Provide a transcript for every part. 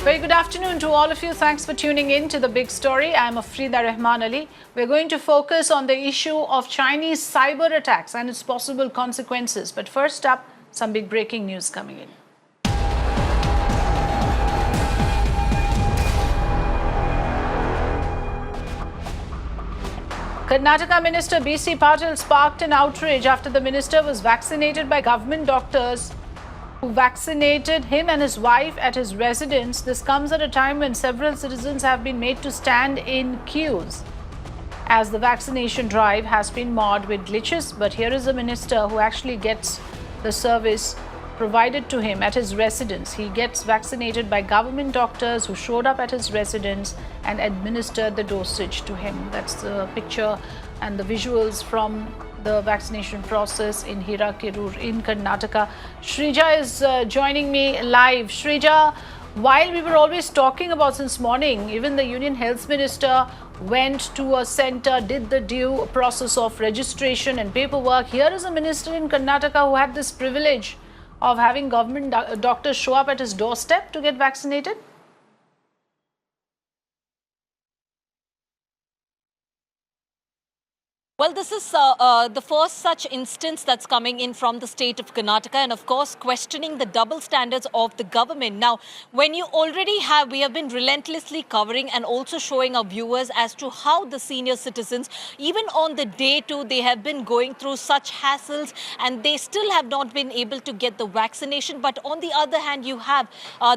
Very good afternoon to all of you. Thanks for tuning in to The Big Story. I'm Afrida Rahman Ali. We're going to focus on the issue of Chinese cyber attacks and its possible consequences. But first up, some big breaking news coming in. Karnataka Minister BC Patil sparked an outrage after the minister was vaccinated by government doctors who vaccinated him and his wife at his residence. This comes at a time when several citizens have been made to stand in queues as the vaccination drive has been marred with glitches. But here is a minister who actually gets the service provided to him at his residence. He gets vaccinated by government doctors who showed up at his residence and administered the dosage to him. That's the picture and the visuals from the vaccination process in Hirakirur in Karnataka. Shrija is joining me live. Shrija, while we were always talking about since morning, even the Union Health Minister went to a center, did the due process of registration and paperwork. Here is a minister in Karnataka who had this privilege of having government doctors show up at his doorstep to get vaccinated. Well, this is the first such instance that's coming in from the state of Karnataka, and of course questioning the double standards of the government. Now, when you already have, we have been relentlessly covering and also showing our viewers as to how the senior citizens, even on the day two, they have been going through such hassles and they still have not been able to get the vaccination. But on the other hand, you have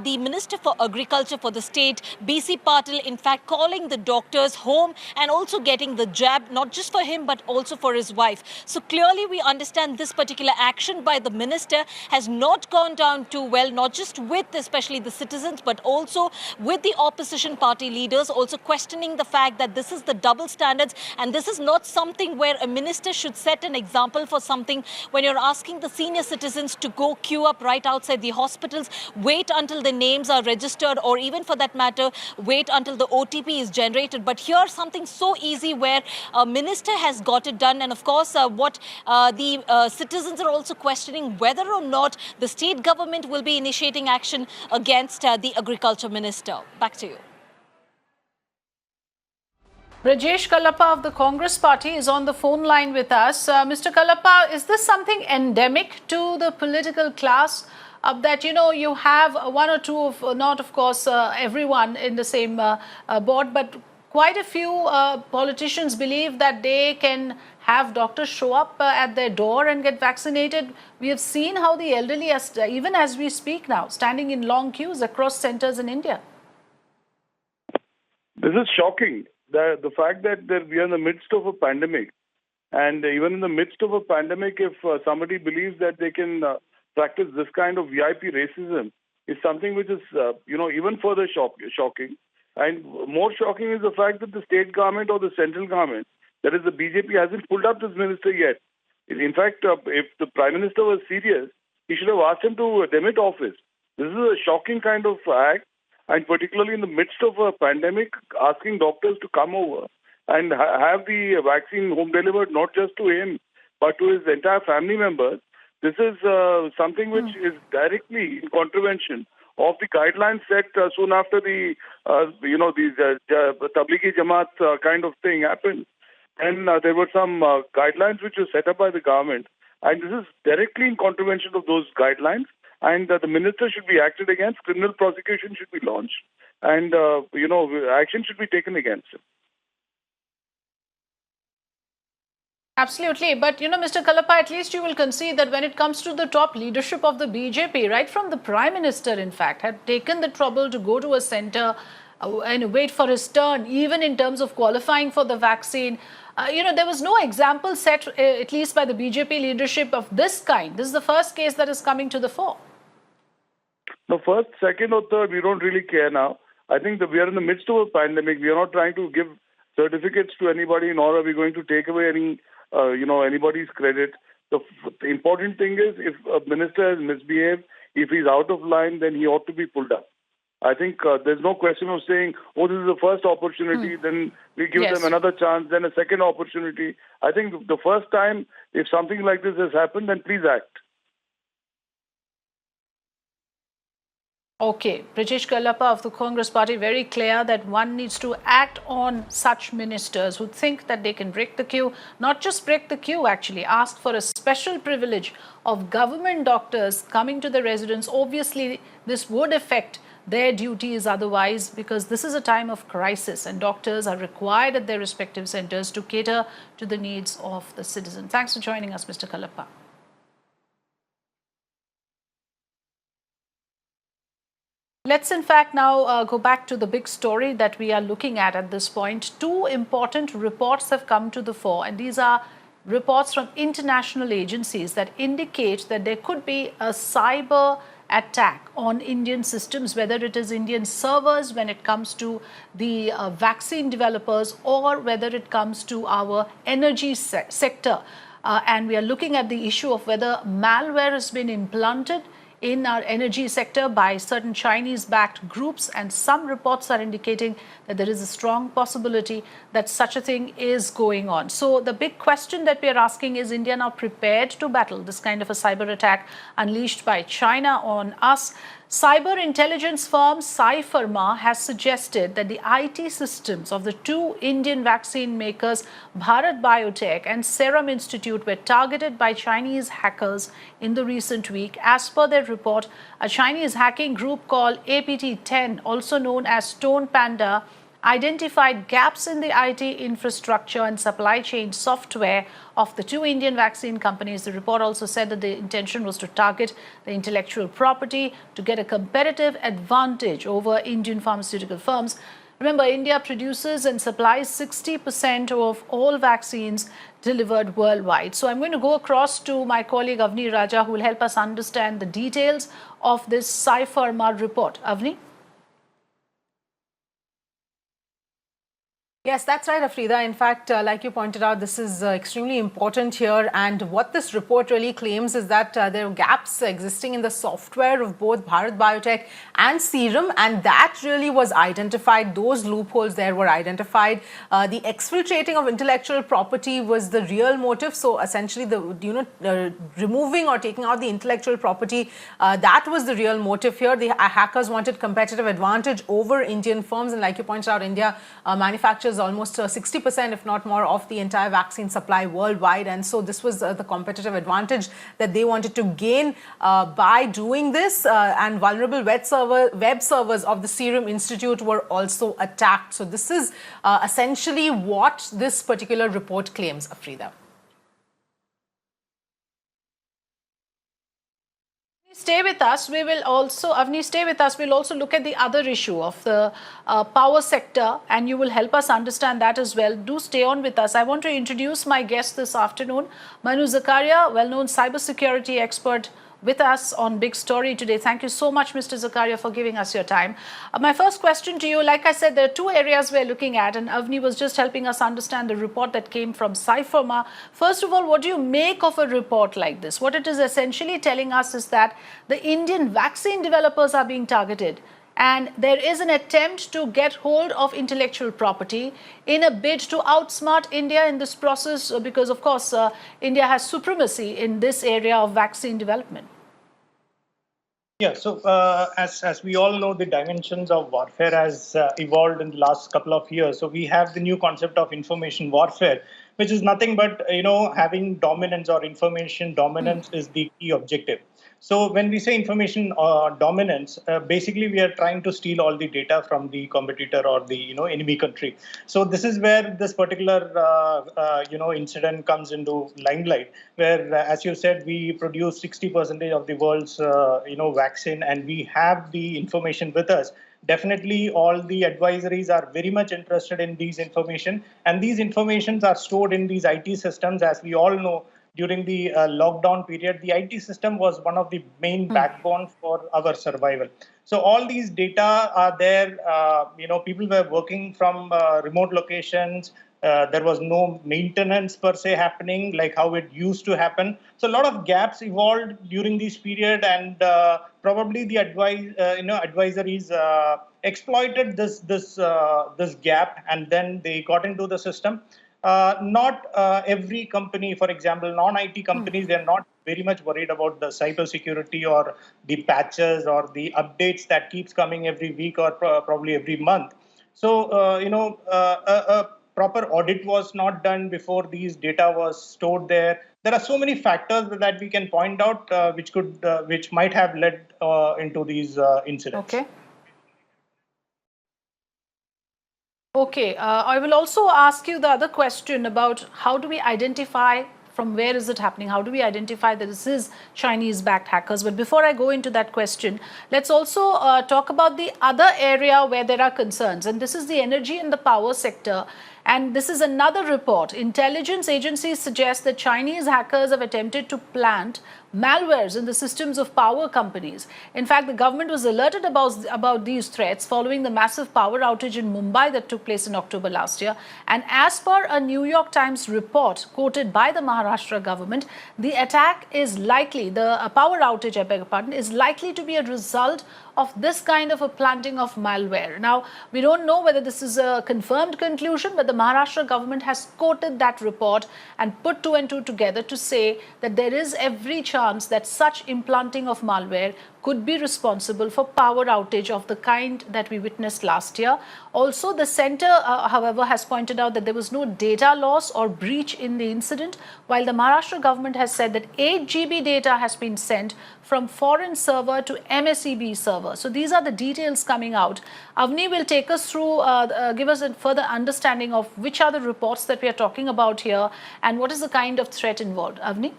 the Minister for Agriculture for the state, BC Patil, in fact, calling the doctors home and also getting the jab, not just for him, but also for his wife. So clearly we understand this particular action by the minister has not gone down too well, not just with especially the citizens, but also with the opposition party leaders, also questioning the fact that this is the double standards and this is not something where a minister should set an example for something when you're asking the senior citizens to go queue up right outside the hospitals, wait until the names are registered, or even for that matter, wait until the OTP is generated. But here something so easy where a minister has got it done. And of course, what the citizens are also questioning whether or not the state government will be initiating action against the agriculture minister. Back to you. Brajesh Kallappa of the Congress Party is on the phone line with us. Mr. Kallappa, is this something endemic to the political class? That, you know, you have one or two of, not of course everyone in the same board, but quite a few politicians believe that they can have doctors show up at their door and get vaccinated. We have seen how the elderly, even as we speak now, standing in long queues across centers in India. This is shocking. The fact that we are in the midst of a pandemic, and even in the midst of a pandemic, if somebody believes that they can practice this kind of VIP racism, is something which is, even further shocking. And more shocking is the fact that the state government or the central government, that is the BJP, hasn't pulled up this minister yet. In fact, if the Prime Minister was serious, he should have asked him to demit office. This is a shocking kind of act, and particularly in the midst of a pandemic, asking doctors to come over and have the vaccine home delivered, not just to him, but to his entire family members. This is something which is directly in contravention of the guidelines set soon after the, these Tablighi Jamaat kind of thing happened. And there were some guidelines which were set up by the government. And this is directly in contravention of those guidelines. And the minister should be acted against. Criminal prosecution should be launched. And, action should be taken against him. Absolutely. But, Mr. Kallappa, at least you will concede that when it comes to the top leadership of the BJP, right from the Prime Minister, in fact, had taken the trouble to go to a center and wait for his turn, even in terms of qualifying for the vaccine. There was no example set, at least by the BJP leadership, of this kind. This is the first case that is coming to the fore. The first, second or third, we don't really care now. I think that we are in the midst of a pandemic. We are not trying to give certificates to anybody, nor are we going to take away anybody's credit. The important thing is, if a minister has misbehaved, if he's out of line, then he ought to be pulled up. I think there's no question of saying, oh, this is the first opportunity, then we give them another chance, then a second opportunity. I think the first time, if something like this has happened, then please act. Okay, British Kalapa of the Congress Party very clear that one needs to act on such ministers who think that they can break the queue, not just break the queue actually, ask for a special privilege of government doctors coming to the residence. Obviously, this would affect their duties otherwise, because this is a time of crisis and doctors are required at their respective centers to cater to the needs of the citizen. Thanks for joining us, Mr. Kalapa. Let's in fact now go back to the big story that we are looking at this point. Two important reports have come to the fore, and these are reports from international agencies that indicate that there could be a cyber attack on Indian systems, whether it is Indian servers when it comes to the vaccine developers, or whether it comes to our energy sector. And we are looking at the issue of whether malware has been implanted in our energy sector by certain Chinese-backed groups, and some reports are indicating that there is a strong possibility that such a thing is going on. So the big question that we are asking, is India now prepared to battle this kind of a cyber attack unleashed by China on us? Cyber intelligence firm Cyfirma has suggested that the IT systems of the two Indian vaccine makers, Bharat Biotech and Serum Institute, were targeted by Chinese hackers in the recent week. As per their report, a Chinese hacking group called APT-10, also known as Stone Panda, identified gaps in the IT infrastructure and supply chain software of the two Indian vaccine companies. The report also said that the intention was to target the intellectual property to get a competitive advantage over Indian pharmaceutical firms. Remember, India produces and supplies 60% of all vaccines delivered worldwide. So I'm going to go across to my colleague Avni Raja, who will help us understand the details of this Cyfirma report. Avni? Yes, that's right, Afrida. In fact, like you pointed out, this is extremely important here. And what this report really claims is that there are gaps existing in the software of both Bharat Biotech and Serum. And that really was identified. Those loopholes there were identified. The exfiltrating of intellectual property was the real motive. So essentially, removing or taking out the intellectual property, that was the real motive here. The hackers wanted competitive advantage over Indian firms. And like you pointed out, India manufactures almost 60%, if not more, of the entire vaccine supply worldwide. And so this was the competitive advantage that they wanted to gain by doing this. And vulnerable web servers of the Serum Institute were also attacked. So this is essentially what this particular report claims, Afrida. Stay with us. We will also, Avni, stay with us. We'll also look at the other issue of the power sector, and you will help us understand that as well. Do stay on with us. I want to introduce my guest this afternoon, Manu Zacharia, well-known cybersecurity expert, with us on Big Story today. Thank you so much, Mr. Zacharia, for giving us your time. My first question to you, like I said, there are two areas we're looking at, and Avni was just helping us understand the report that came from Cyfirma. First of all, what do you make of a report like this? What it is essentially telling us is that the Indian vaccine developers are being targeted, and there is an attempt to get hold of intellectual property in a bid to outsmart India in this process, because, of course, India has supremacy in this area of vaccine development. Yeah, so as we all know, the dimensions of warfare has evolved in the last couple of years. So we have the new concept of information warfare, which is nothing but, having dominance, or information dominance is the key objective. So when we say information dominance, basically we are trying to steal all the data from the competitor or the enemy country. So this is where this particular incident comes into limelight, where as you said, we produce 60% of the world's vaccine, and we have the information with us. Definitely all the advisories are very much interested in these information, and these informations are stored in these IT systems. As we all know, during the lockdown period, the IT system was one of the main backbone for our survival. So all these data are there. People were working from remote locations. There was no maintenance per se happening like how it used to happen. So a lot of gaps evolved during this period, and probably the advisories exploited this gap, and then they got into the system. Not every company, for example, non-IT companies, they're not very much worried about the cybersecurity or the patches or the updates that keeps coming every week or probably every month. So, a proper audit was not done before these data was stored there. There are so many factors that we can point out which might have led into these incidents. Okay. Okay, I will also ask you the other question about how do we identify from where is it happening? How do we identify that this is Chinese-backed hackers? But before I go into that question, let's also talk about the other area where there are concerns, and this is the energy and the power sector. And this is another report. Intelligence agencies suggest that Chinese hackers have attempted to plant malwares in the systems of power companies. In fact, the government was alerted about these threats following the massive power outage in Mumbai that took place in October last year. And as per a New York Times report quoted by the Maharashtra government, the attack is likely, the power outage, I beg your pardon, is likely to be a result of this kind of a planting of malware. Now, we don't know whether this is a confirmed conclusion, but the Maharashtra government has quoted that report and put two and two together to say that there is every chance that such implanting of malware could be responsible for power outage of the kind that we witnessed last year. Also, the center, however, has pointed out that there was no data loss or breach in the incident, while the Maharashtra government has said that 8 GB data has been sent from foreign server to MSEB server. So these are the details coming out. Avni will take us through, give us a further understanding of which are the reports that we are talking about here and what is the kind of threat involved. Avni?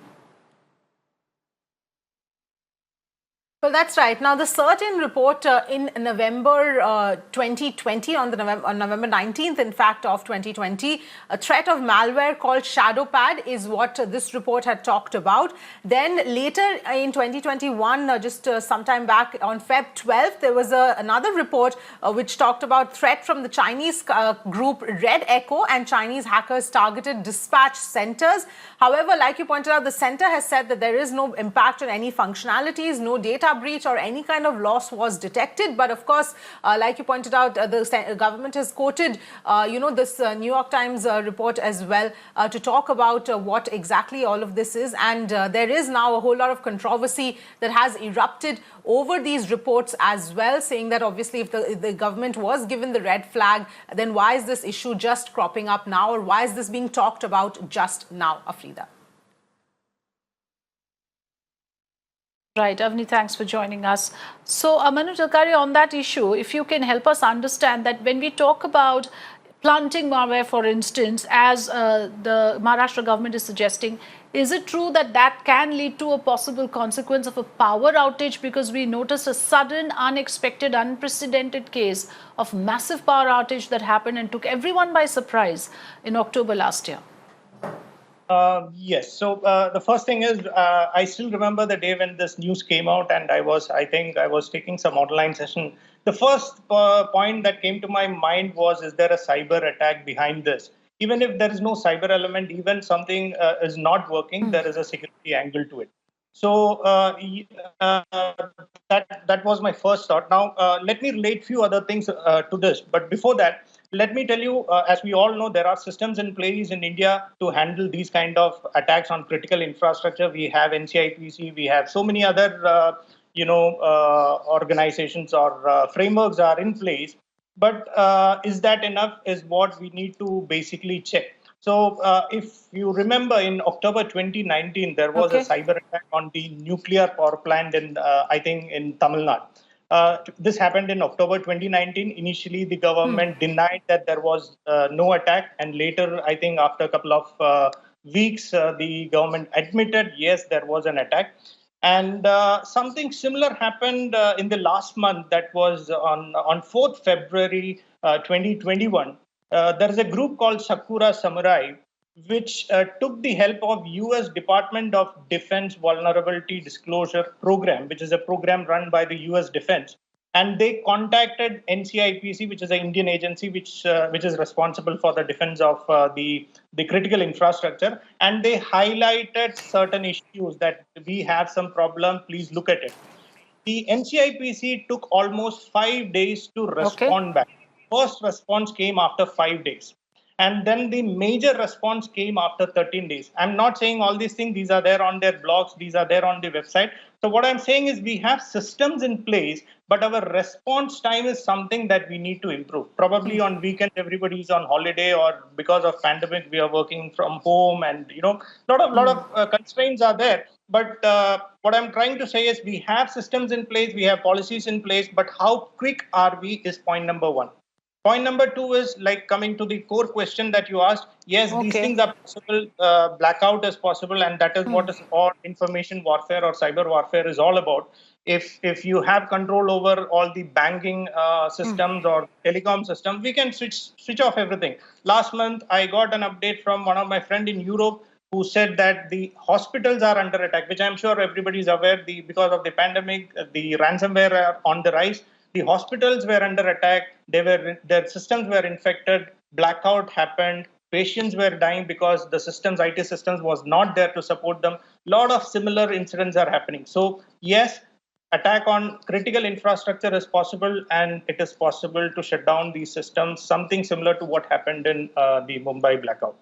Well, that's right. Now, the CERT-in report in November 2020, on November 19th, in fact, of 2020, a threat of malware called ShadowPad is what this report had talked about. Then later in 2021, just sometime back on Feb 12th, there was another report which talked about threat from the Chinese group Red Echo and Chinese hackers targeted dispatch centers. However, like you pointed out, the center has said that there is no impact on any functionalities, no data breach or any kind of loss was detected. But of course, like you pointed out, the government has quoted, this New York Times report as well to talk about what exactly all of this is. And there is now a whole lot of controversy that has erupted over these reports as well, saying that obviously if the government was given the red flag, then why is this issue just cropping up now, or why is this being talked about just now, Afrida? Right, Avni, thanks for joining us. So, Manu Zacharia, on that issue, if you can help us understand that when we talk about planting malware, for instance, as the Maharashtra government is suggesting, is it true that that can lead to a possible consequence of a power outage? Because we noticed a sudden, unexpected, unprecedented case of massive power outage that happened and took everyone by surprise in October last year. Yes. So the first thing is, I still remember the day when this news came out, and I think I was taking some online session. The first point that came to my mind was, is there a cyber attack behind this? Even if there is no cyber element, even something is not working, there is a security angle to it. So that was my first thought. Now, let me relate few other things to this. But before that, let me tell you, as we all know, there are systems in place in India to handle these kind of attacks on critical infrastructure. We have NCIPC, we have so many other, organizations or frameworks are in place. But is that enough is what we need to basically check. So if you remember, in October 2019, there was a cyber attack on the nuclear power plant in, I think, in Tamil Nadu. This happened in October 2019. Initially, the government denied that there was no attack. And later, I think after a couple of weeks, the government admitted, yes, there was an attack. And something similar happened in the last month. That was on 4th February 2021. There is a group called Sakura Samurai, which took the help of US Department of Defense Vulnerability Disclosure Program, which is a program run by the US Defense. And they contacted NCIPC, which is an Indian agency which is responsible for the defense of the critical infrastructure. And they highlighted certain issues that we have some problem, please look at it. The NCIPC took almost 5 days to respond back. First response came after 5 days. And then the major response came after 13 days. I'm not saying all these things. These are there on their blogs. These are there on the website. So what I'm saying is we have systems in place, but our response time is something that we need to improve. Probably on weekends, everybody's on holiday, or because of pandemic, we are working from home, and lot of constraints are there. But what I'm trying to say is we have systems in place, we have policies in place, but how quick are we is point number one. Point number two is like coming to the core question that you asked. Yes, these things are possible. Blackout is possible, and that is what is all information warfare or cyber warfare is all about. If you have control over all the banking systems or telecom systems, we can switch off everything. Last month, I got an update from one of my friend in Europe who said that the hospitals are under attack, which I'm sure everybody is aware. Because of the pandemic, the ransomware are on the rise. The hospitals were under attack. Their systems were infected. Blackout happened. Patients were dying because the IT systems was not there to support them. A lot of similar incidents are happening. So yes, attack on critical infrastructure is possible, and it is possible to shut down these systems. Something similar to what happened in the Mumbai blackout.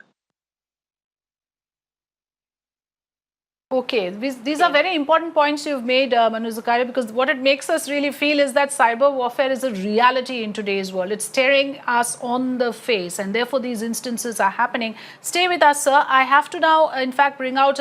Okay, these are very important points you've made, Manu Zacharia, because what it makes us really feel is that cyber warfare is a reality in today's world. It's staring us on the face, and therefore these instances are happening. Stay with us, sir. I have to now, in fact, bring out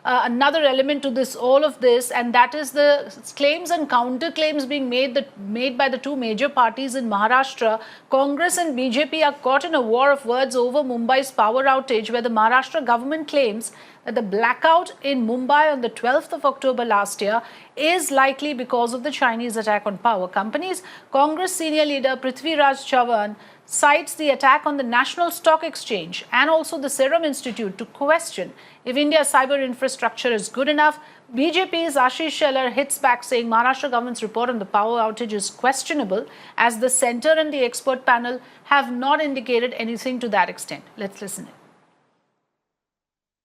another element to all of this, and that is the claims and counterclaims being made by the two major parties in Maharashtra. Congress and BJP are caught in a war of words over Mumbai's power outage, where the Maharashtra government claims that the blackout in Mumbai on the 12th of October last year is likely because of the Chinese attack on power companies. Congress senior leader Prithviraj Chavan cites the attack on the National Stock Exchange and also the Serum Institute to question if India's cyber infrastructure is good enough. BJP's Ashish Shelar hits back, saying Maharashtra government's report on the power outage is questionable, as the centre and the expert panel have not indicated anything to that extent. Let's listen in.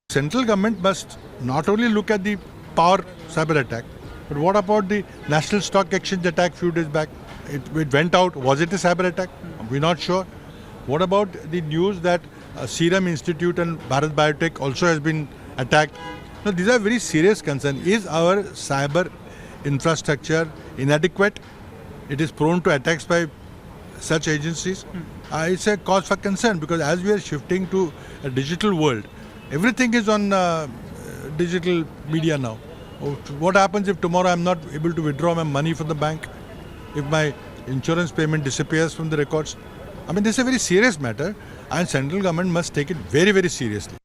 Central government must not only look at the power cyber attack, but what about the National Stock Exchange attack few days back? It went out. Was it a cyber attack? We're not sure. What about the news that Serum Institute and Bharat Biotech also has been attacked? Now, these are very serious concerns. Is our cyber infrastructure inadequate? It is prone to attacks by such agencies. It's a cause for concern, because as we are shifting to a digital world, everything is on digital media now. What happens if tomorrow I'm not able to withdraw my money from the bank? If my insurance payment disappears from the records? I mean, this is a very serious matter, and central government must take it very, very seriously.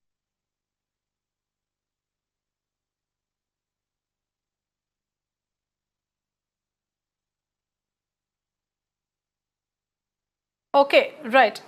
Okay, right.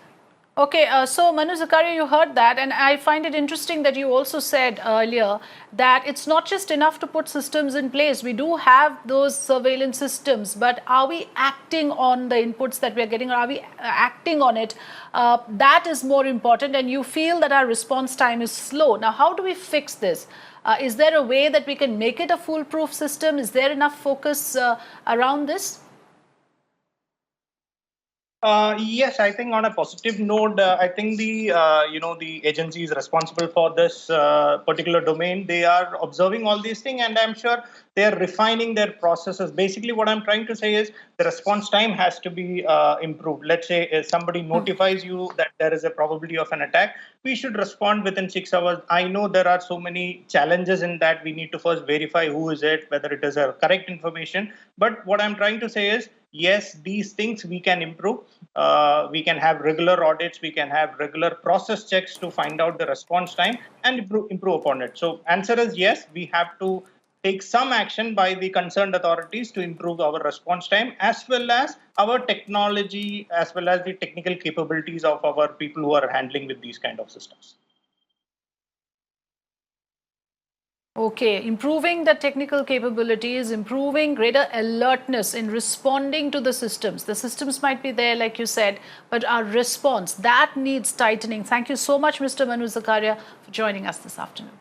Okay, so Manu Zacharia, you heard that, and I find it interesting that you also said earlier that it's not just enough to put systems in place. We do have those surveillance systems, but are we acting on the inputs that we are getting? Or are we acting on it? That is more important, and you feel that our response time is slow. Now, how do we fix this? Is there a way that we can make it a foolproof system? Is there enough focus around this? Yes, I think on a positive note, I think the agencies responsible for this particular domain, they are observing all these things, and I'm sure they are refining their processes. Basically, what I'm trying to say is the response time has to be improved. Let's say if somebody notifies you that there is a probability of an attack, we should respond within 6 hours. I know there are so many challenges in that. We need to first verify who is it, whether it is a correct information. But what I'm trying to say is, yes, these things we can improve. We can have regular audits. We can have regular process checks to find out the response time and improve upon it. So answer is yes, we have to take some action by the concerned authorities to improve our response time, as well as our technology, as well as the technical capabilities of our people who are handling with these kind of systems. Okay, improving the technical capabilities, improving greater alertness in responding to the systems. The systems might be there, like you said, but our response, that needs tightening. Thank you so much, Mr. Manu Zacharia, for joining us this afternoon.